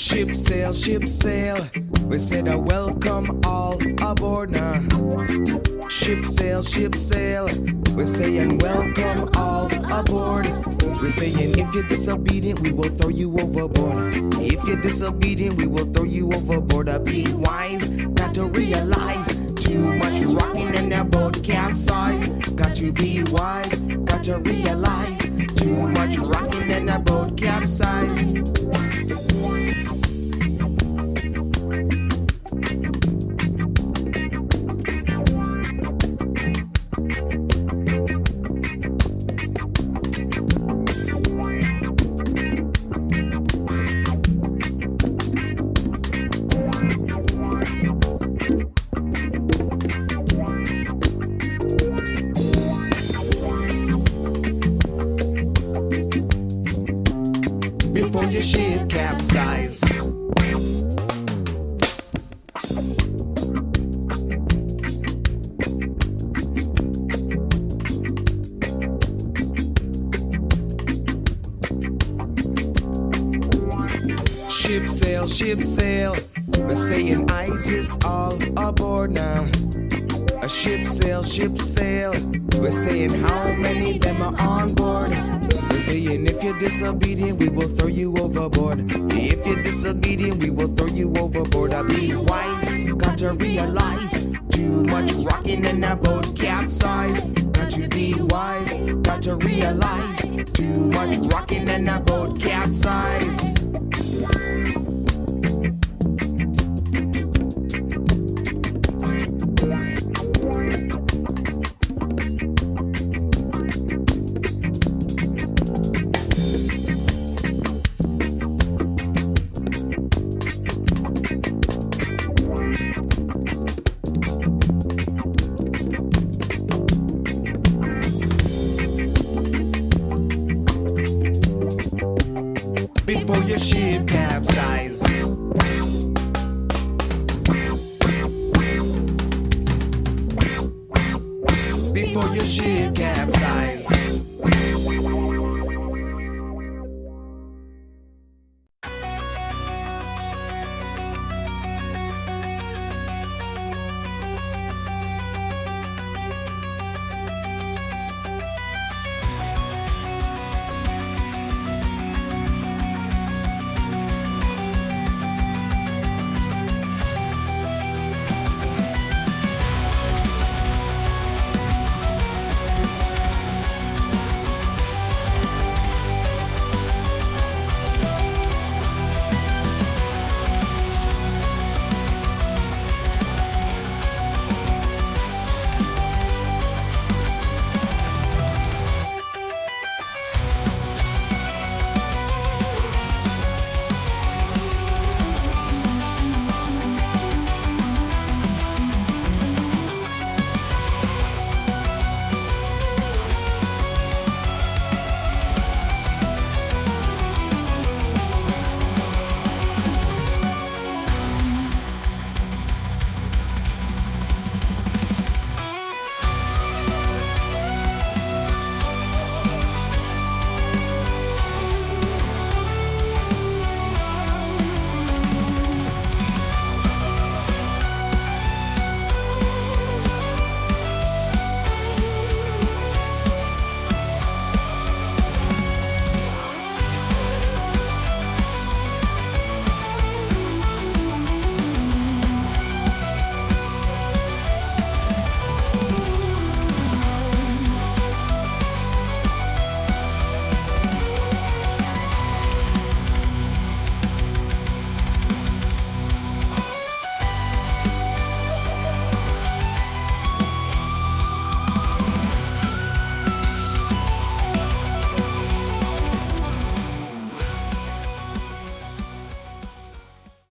Ship sail. We said a welcome all aboard now. Ship sail. We're saying welcome all aboard. We're saying if you're disobedient, we will throw you overboard. If you're disobedient, we will throw you overboard. Be wise, got to realize. Too much rocking and that boat capsize. Got to be wise, got to realize. Too much rocking and that boat capsize. Before your ship capsize. Ship sail. We're saying ISIS all aboard now. A ship sail. We're saying how many them are on board. We're saying if you're disobedient, we will throw you overboard. If you're disobedient, we will throw you overboard. Be wise, got to realize. Too much rocking in that boat capsize. Got to be wise, got to realize. Too much rocking in that boat capsize. Before your ship capsize.